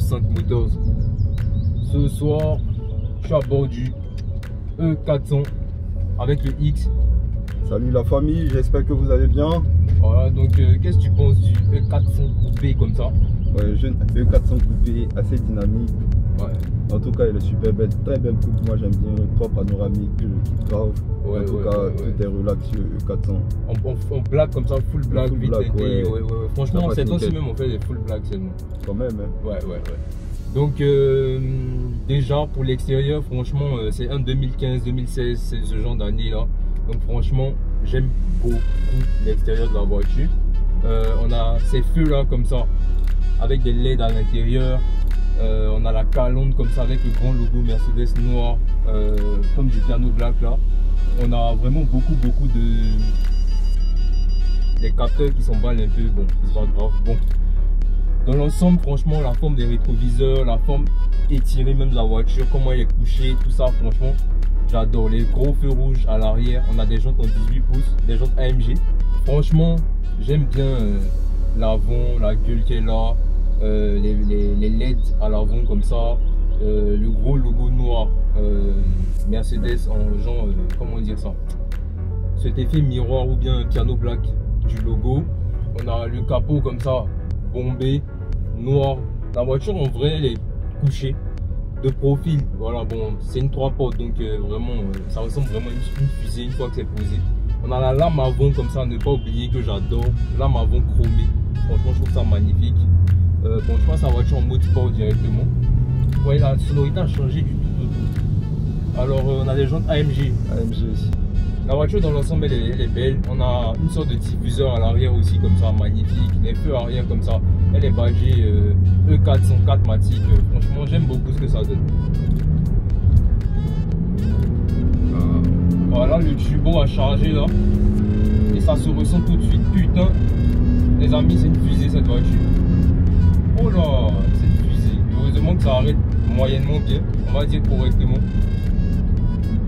5 Motors. Ce soir, je suis à bord du E400 avec le X. Salut la famille, j'espère que vous allez bien. Voilà, donc qu'est-ce que tu penses du E400 coupé comme ça? Ouais, jeune E400 coupé, assez dynamique. Ouais. En tout cas, elle est super belle, très belle coupe. Moi j'aime bien, toit panoramique qui grave. Ouais, en tout cas, tout est relax sur E400. On black comme ça, full black, Full vite black, été. ouais. Franchement, Ça cette passe fois-ci nickel. même on fait des full black seulement. Quand même, hein. Ouais. Donc déjà pour l'extérieur, franchement, c'est un 2015-2016, c'est ce genre d'année là. Donc franchement, j'aime beaucoup l'extérieur de la voiture. On a ces feux là comme ça, avec des LED à l'intérieur. On a la calandre comme ça avec le grand logo Mercedes noir, comme du piano black là. On a vraiment beaucoup de des capteurs qui s'emballent un peu. Bon, c'est pas grave. Bon, dans l'ensemble, franchement, la forme des rétroviseurs, la forme étirée même de la voiture, comment elle est couchée, tout ça, franchement, j'adore. Les gros feux rouges à l'arrière, on a des jantes en 18 pouces, des jantes AMG. Franchement, j'aime bien l'avant, la gueule qu'elle a. Les LED à l'avant comme ça, le gros logo noir Mercedes en genre, comment dire ça, cet effet miroir ou bien piano black du logo. On a le capot comme ça, bombé, noir. La voiture en vrai elle est couchée de profil, voilà. Bon, c'est une 3 portes donc vraiment ça ressemble vraiment à une fusée une fois que c'est posé. On a la lame avant comme ça, ne pas oublier que j'adore, lame avant chromée. Franchement je trouve ça magnifique. Bon, je pense la voiture en mode sport directement. Vous voyez, la sonorité a changé du tout. Alors, on a des jantes AMG. AMG aussi. La voiture dans l'ensemble, elle est belle. On a une sorte de diffuseur à l'arrière aussi, comme ça, magnifique. Les feux arrière, comme ça. Elle est badgée E400 4matic. Franchement, j'aime beaucoup ce que ça donne. Voilà le turbo à charger là. Et ça se ressent tout de suite. Putain, les amis, c'est une fusée cette voiture. Oh là, cette fusée. Heureusement que ça arrête moyennement bien, on va dire correctement.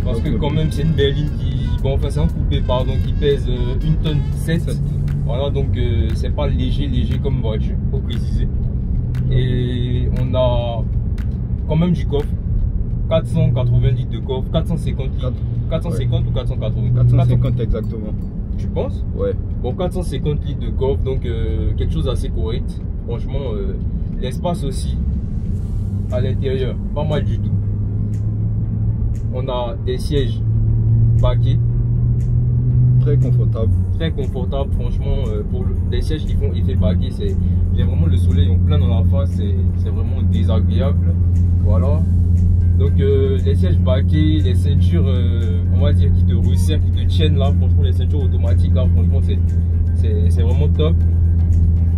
Parce que quand même c'est une berline qui... Bon, enfin c'est un coupé pardon, qui pèse 1 tonne 7. Voilà, donc c'est pas léger comme voiture, faut préciser. Et on a quand même du coffre. 480 litres de coffre, 450 litres. 450 ou 480? 450 exactement. Tu penses? Ouais. Bon, 450 litres de coffre, donc quelque chose d'assez correct. Franchement, l'espace aussi à l'intérieur, pas mal du tout. On a des sièges baquets. Très confortable. Très confortable, franchement, pour des sièges qui font effet baquet, j'ai vraiment le soleil en plein dans la face, c'est vraiment désagréable. Voilà. Donc les sièges baquets, les ceintures, on va dire qui te resserrent, qui te tiennent là, franchement les ceintures automatiques là, franchement c'est vraiment top.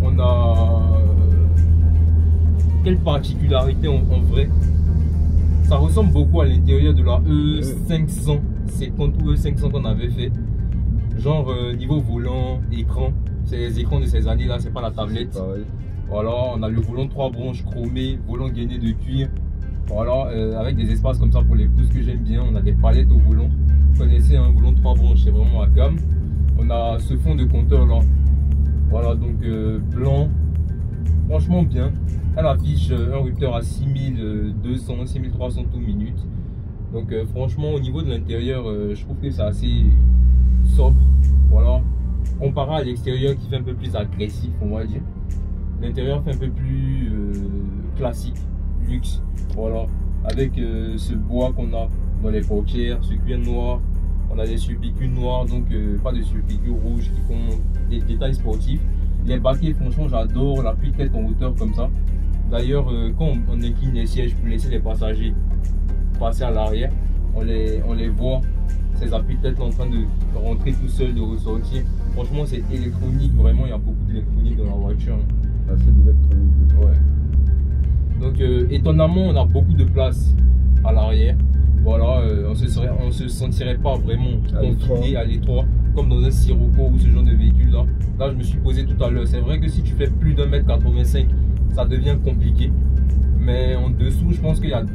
On a quelle particularité en vrai, ça ressemble beaucoup à l'intérieur de la E550 ou E500 qu'on avait fait, genre niveau volant, écran, c'est les écrans de ces années là, c'est pas la tablette. Voilà, on a le volant 3 branches chromé, volant gainé de cuir. Voilà, avec des espaces comme ça pour les pouces que j'aime bien. On a des palettes au volant. Vous connaissez un volant 3 branches, c'est vraiment à gamme. On a ce fond de compteur là. Voilà, donc blanc. Franchement bien. Elle affiche un rupteur à 6200, 6300 tout minutes. Donc franchement au niveau de l'intérieur, je trouve que c'est assez sobre. Voilà. Comparé à l'extérieur qui fait un peu plus agressif, on va dire. L'intérieur fait un peu plus classique, luxe. Voilà, avec ce bois qu'on a dans les portières, ce cuir noir, on a des surpiqûres noirs, donc pas de surpiqûres rouges qui font des détails sportifs. Les baquets, franchement, j'adore l'appui-tête en hauteur comme ça. D'ailleurs, quand on incline les sièges pour laisser les passagers passer à l'arrière, on les voit, ces appuis-têtes en train de rentrer tout seul, de ressortir. Franchement, c'est électronique, vraiment, il y a beaucoup d'électronique dans la voiture. Assez d'électronique. Ouais. Donc étonnamment on a beaucoup de place à l'arrière. Voilà, on se sentirait pas vraiment confiné à l'étroit comme dans un Sirocco ou ce genre de véhicule là. Là je me suis posé tout à l'heure, c'est vrai que si tu fais plus d'un mètre 85 ça devient compliqué, mais en dessous je pense qu'il y a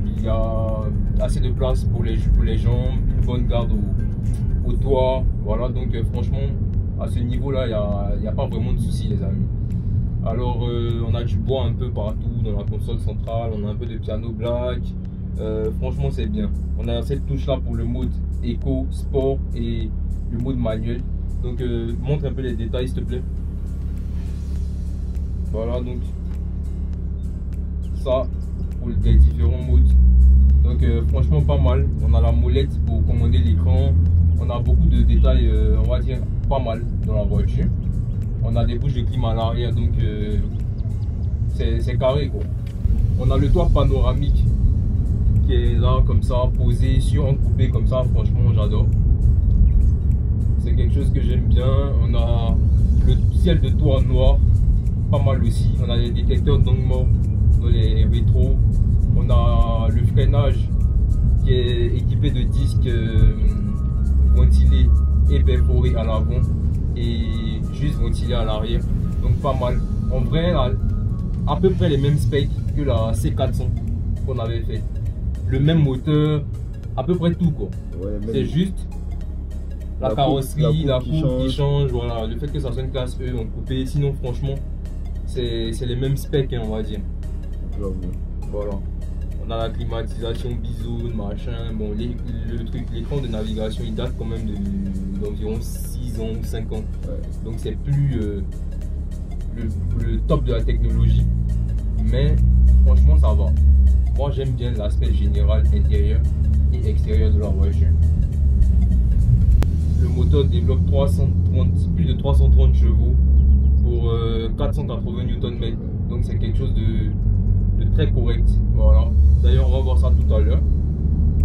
assez de place pour les jambes, une bonne garde au toit. Voilà, donc franchement à ce niveau là il n'y a pas vraiment de soucis les amis. Alors on a du bois un peu partout dans la console centrale, on a un peu de piano black. Franchement c'est bien. On a cette touche là pour le mode éco, sport et le mode manuel. Donc montre un peu les détails s'il te plaît. Voilà donc ça pour les différents modes. Donc franchement pas mal. On a la molette pour commander l'écran. On a beaucoup de détails, on va dire pas mal dans la voiture. On a des bouches de clim à l'arrière, donc c'est carré quoi. On a le toit panoramique qui est là comme ça, posé sur un coupé comme ça. Franchement j'adore. C'est quelque chose que j'aime bien. On a le ciel de toit noir, pas mal aussi. On a les détecteurs d'angle mort dans les rétros. On a le freinage qui est équipé de disques ventilés et perforés à l'avant et juste ventilés à l'arrière, donc pas mal. En vrai, à peu près les mêmes specs que la C400 qu'on avait fait, le même moteur, à peu près tout quoi. Ouais, c'est juste la carrosserie, la coupe qui change, voilà, le fait que ça soit une classe E en coupé. Sinon franchement c'est les mêmes specs hein, on va dire. Voilà. On a la climatisation bizone, machin. Bon, l'écran de navigation il date quand même d'environ 6 ans ou 5 ans. Ouais. Donc c'est plus le top de la technologie. Mais franchement ça va. Moi j'aime bien l'aspect général intérieur et extérieur de la voiture. Le moteur développe plus de 330 chevaux pour 480 Nm. Donc c'est quelque chose de très correct. Voilà. D'ailleurs on va voir ça tout à l'heure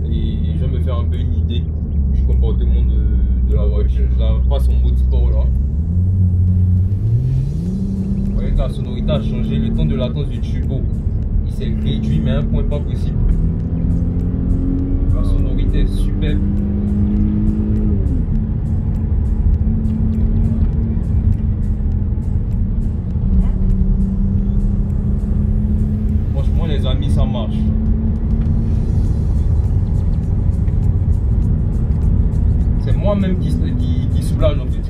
et je vais me faire un peu une idée du comportement de la voiture. Je la passe en mode sport là. Vous voyez que la sonorité a changé, le temps de latence du turbo il s'est réduit mais à un point pas possible. La sonorité est superbe. Les amis, ça marche. C'est moi-même qui soulage en fait.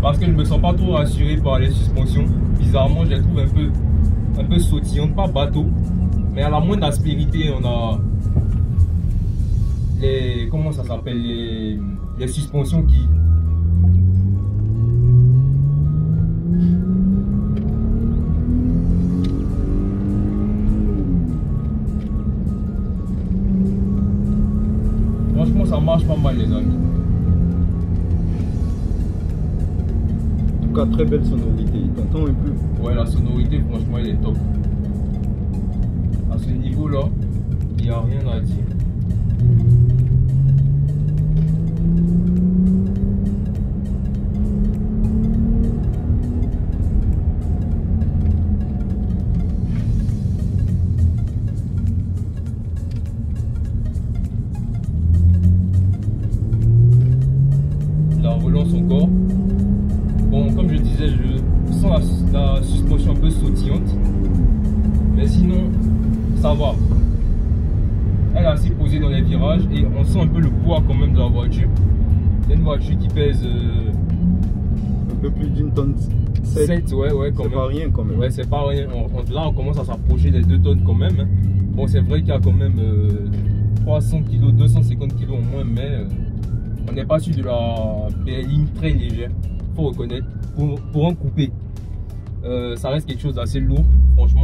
Parce que je ne me sens pas trop rassuré par les suspensions. Bizarrement, je les trouve un peu sautillantes, pas bateau. Mais à la moindre aspérité, on a les. Comment ça s'appelle, les suspensions qui. Franchement ça marche pas mal les amis. En tout cas très belle sonorité, t'entends un peu? Ouais la sonorité franchement elle est top. À ce niveau là, il n'y a rien à dire. Relance encore. Bon, comme je disais, je sens la suspension un peu sautillante, mais sinon ça va. Elle est assez posée dans les virages et on sent un peu le poids quand même de la voiture. C'est une voiture qui pèse un peu plus d'une tonne 7. Ouais, quand même. C'est pas rien quand même. Ouais, c'est pas rien. Là on commence à s'approcher des 2 tonnes quand même. Bon, c'est vrai qu'il y a quand même 300 kg, 250 kg en moins, mais on n'est pas sur de la berline très légère, faut reconnaître. Pour un coupé, ça reste quelque chose d'assez lourd, franchement.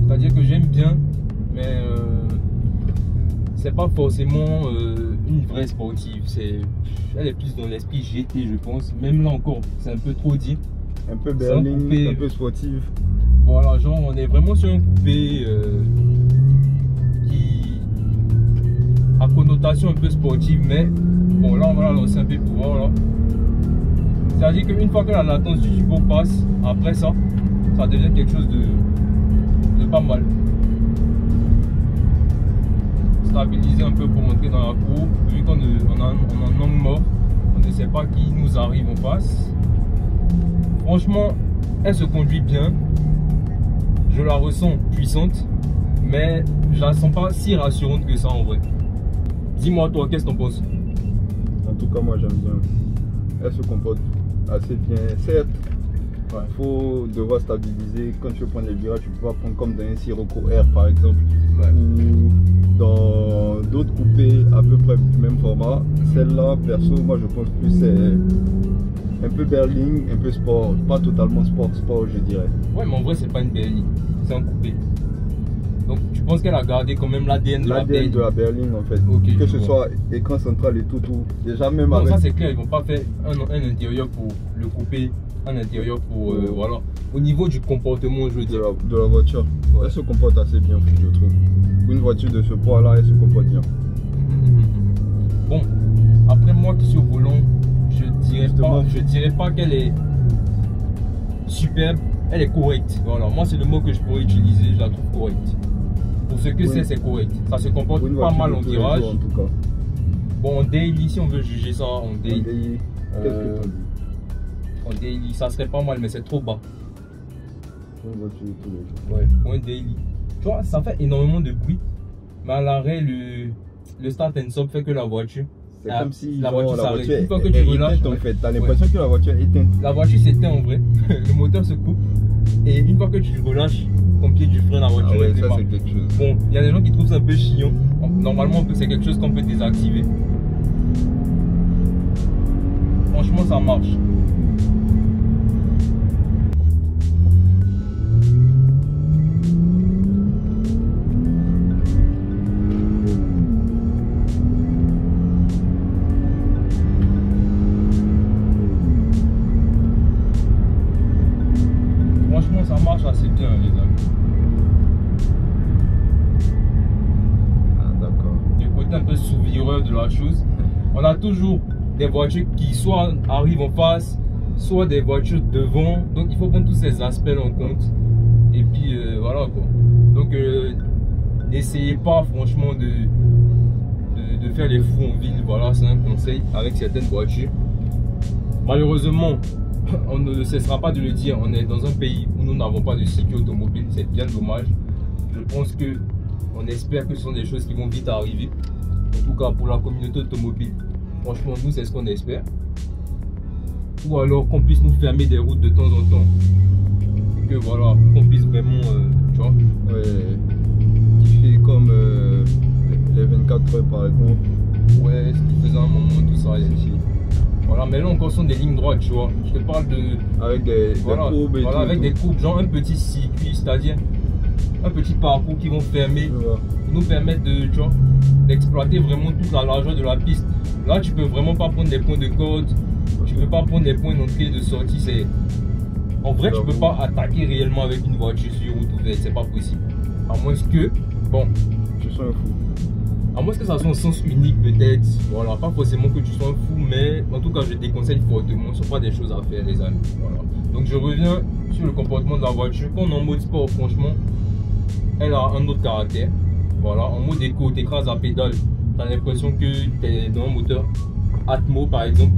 C'est-à-dire que j'aime bien, mais c'est pas forcément une vraie sportive. Elle est plus dans l'esprit GT, je pense. Même là encore, c'est un peu trop dit. Un peu berline, un peu sportive. Voilà, genre on est vraiment sur un coupé qui a connotation un peu sportive, mais bon là on va la lancer un peu pour voir là. C'est-à-dire qu'une fois que la latence du turbo passe, après ça devient quelque chose de pas mal. Stabiliser un peu pour monter dans la courbe, vu qu'on a un angle mort, on ne sait pas qui nous arrive en face. Franchement, elle se conduit bien, je la ressens puissante, mais je la sens pas si rassurante que ça en vrai. Dis-moi toi, qu'est-ce que t'en penses? En tout cas moi j'aime bien. Elle se comporte assez bien. Certes, faut devoir stabiliser. Quand tu veux prendre les virages, tu peux pas prendre comme dans un Sirocco R par exemple, ou dans d'autres coupés à peu près du même format. Celle-là, perso, moi je pense plus c'est un peu berline, un peu sport, pas totalement sport, je dirais. Ouais, mais en vrai, c'est pas une berline, c'est un coupé. Donc tu penses qu'elle a gardé quand même l'ADN de la berline en fait. Okay, que ce soit écran central et tout. Déjà même non, avec... ça c'est clair, ils vont pas faire un intérieur pour le couper, un intérieur pour voilà. Au niveau du comportement, je veux dire. De la voiture, elle se comporte assez bien, je trouve. Pour une voiture de ce poids là, elle se comporte bien. Bon, après moi qui suis au volant, je dirais pas qu'elle est superbe, elle est correcte. Voilà, moi c'est le mot que je pourrais utiliser, je la trouve correcte. Pour ce que c'est correct. Ça se comporte pas mal en virage. En tout cas. Bon, en daily, si on veut juger ça en daily, qu'est-ce que t'en dis? En daily, ça serait pas mal, mais c'est trop bas. Une voiture de tous les jours. Ouais, pour un daily. Tu vois, ça fait énormément de bruit, mais à l'arrêt, le start and stop fait que la voiture. C'est comme si la voiture s'arrête. Une fois que tu relâches, en fait, t'as l'impression que la voiture est éteinte. La voiture s'éteint en vrai, le moteur se coupe, et une fois que tu relâches ton pied du frein, la voiture ça c'est quelque chose. Bon, il y a des gens qui trouvent ça un peu chiant. Normalement, c'est quelque chose qu'on peut désactiver. Franchement, ça marche. Franchement, ça marche assez bien, les amis. Un peu souvireur de la chose. On a toujours des voitures qui soit arrivent en face, soit des voitures devant, donc il faut prendre tous ces aspects en compte. Et puis voilà quoi. Donc n'essayez pas franchement de faire les fous en ville. Voilà, c'est un conseil avec certaines voitures. Malheureusement, on ne cessera pas de le dire, on est dans un pays où nous n'avons pas de sécurité automobile. C'est bien dommage. Je pense que on espère que ce sont des choses qui vont vite arriver. En tout cas pour la communauté automobile, franchement nous c'est ce qu'on espère. Ou alors qu'on puisse nous fermer des routes de temps en temps. Et que voilà, qu'on puisse vraiment, tu vois. Ouais, qui fait comme les 24 heures par exemple. Ouais, ce qui faisait un moment, tout ça ici. Voilà, mais là encore ce sont des lignes droites, tu vois. Je te parle de... Avec des courbes et voilà, tout, avec des courbes, genre un petit circuit, c'est-à-dire un petit parcours qui vont fermer, pour nous permettre de, tu vois, d'exploiter vraiment toute la largeur de la piste. Là, tu peux vraiment pas prendre des points de corde, tu peux pas prendre des points d'entrée et de sortie. C'est en vrai, tu peux pas attaquer réellement avec une voiture sur route ouverte, c'est pas possible. À moins que, bon, tu sois un fou. À moins que ça soit un sens unique peut-être. Voilà, pas forcément que tu sois un fou, mais en tout cas, je déconseille fortement. Ce sont pas des choses à faire, les amis. Voilà. Donc je reviens sur le comportement de la voiture. Quand on est en mode sport, franchement, elle a un autre caractère. Voilà, en mode éco, tu écrases à pédale, tu as l'impression que tu es dans un moteur Atmo par exemple,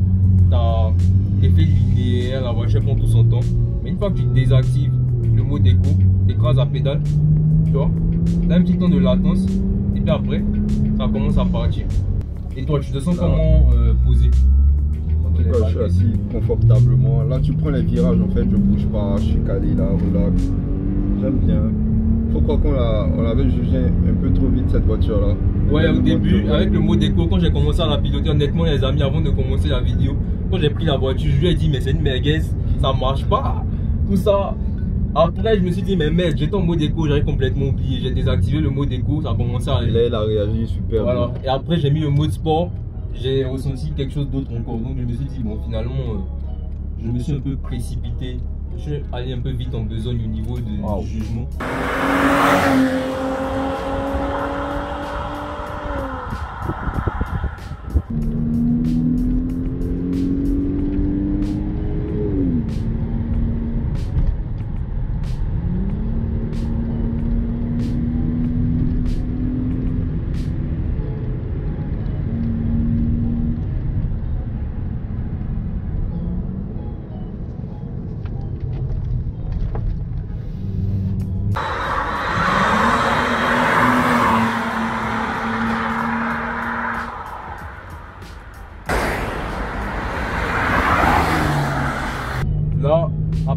tu as l'effet linéaire, la voiture prend tout son temps. Mais une fois que tu désactives le mode éco, tu écrases à pédale, tu vois, tu as un petit temps de latence et puis après, ça commence à partir. Et toi, tu te sens comment posé? En tout cas, je suis assis confortablement. Là, tu prends les virages, en fait, je bouge pas, je suis calé là, relax. J'aime bien. Faut croire qu'on l'avait jugé un peu trop vite cette voiture là. Ouais, au début, avec le mode éco, quand j'ai commencé à la piloter, honnêtement, les amis, avant de commencer la vidéo, quand j'ai pris la voiture, je lui ai dit, mais c'est une merguez, ça marche pas, tout ça. Après, je me suis dit, mais merde, j'étais en mode éco, j'avais complètement oublié. J'ai désactivé le mode éco, ça a commencé à. Là, il a réagi super voilà. bien. Et après, j'ai mis le mode sport, j'ai ressenti quelque chose d'autre encore. Donc, je me suis dit, bon, finalement, je me suis un peu précipité. Je suis allé un peu vite en besogne au niveau du jugement.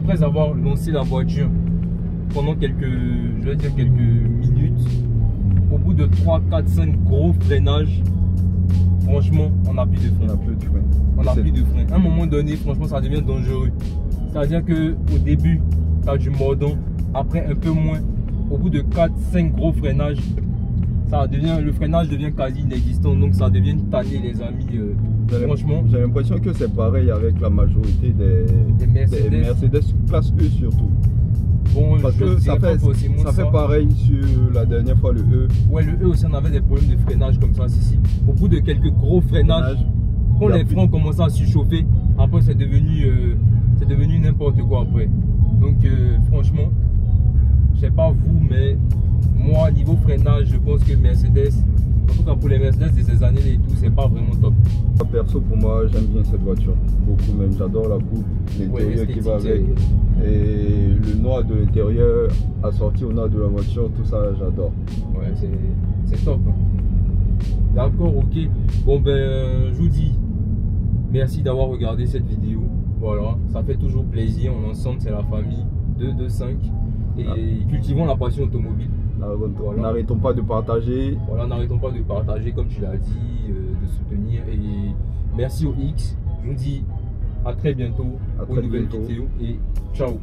après avoir lancé la voiture pendant quelques minutes, au bout de 3, 4, 5 gros freinages, franchement, on n'a plus de frein. On n'a plus de frein. À un moment donné, franchement, ça devient dangereux. C'est-à-dire qu'au début, tu as du mordant. Après, un peu moins. Au bout de 4, 5 gros freinages, le freinage devient quasi inexistant. Donc, ça devient une tannée, les amis. Franchement, j'ai l'impression que c'est pareil avec la majorité des Mercedes classe E surtout. Bon, parce que ça fait pareil sur la dernière fois, le E. Ouais, le E aussi, on avait des problèmes de freinage comme ça. Si. Au bout de quelques gros freinages, quand les freins commencent à surchauffer, après c'est devenu n'importe quoi après. Donc franchement, je sais pas vous, mais moi niveau freinage, je pense que Mercedes, en tout cas pour les Mercedes de ces années et tout, c'est pas vraiment top. Perso, pour moi, j'aime bien cette voiture, beaucoup même. J'adore la coupe, l'intérieur qui va avec, et le noir de l'intérieur assorti au noir de la voiture, tout ça, j'adore. Ouais, c'est top. Hein. D'accord, ok. Bon ben, je vous dis merci d'avoir regardé cette vidéo. Voilà, ça fait toujours plaisir. On est ensemble, c'est la famille 225 et cultivons la passion automobile. Voilà. N'arrêtons pas de partager. Voilà, n'arrêtons pas de partager comme tu l'as dit, de soutenir. Et merci au X. Je vous dis à très bientôt pour une nouvelle vidéo et ciao.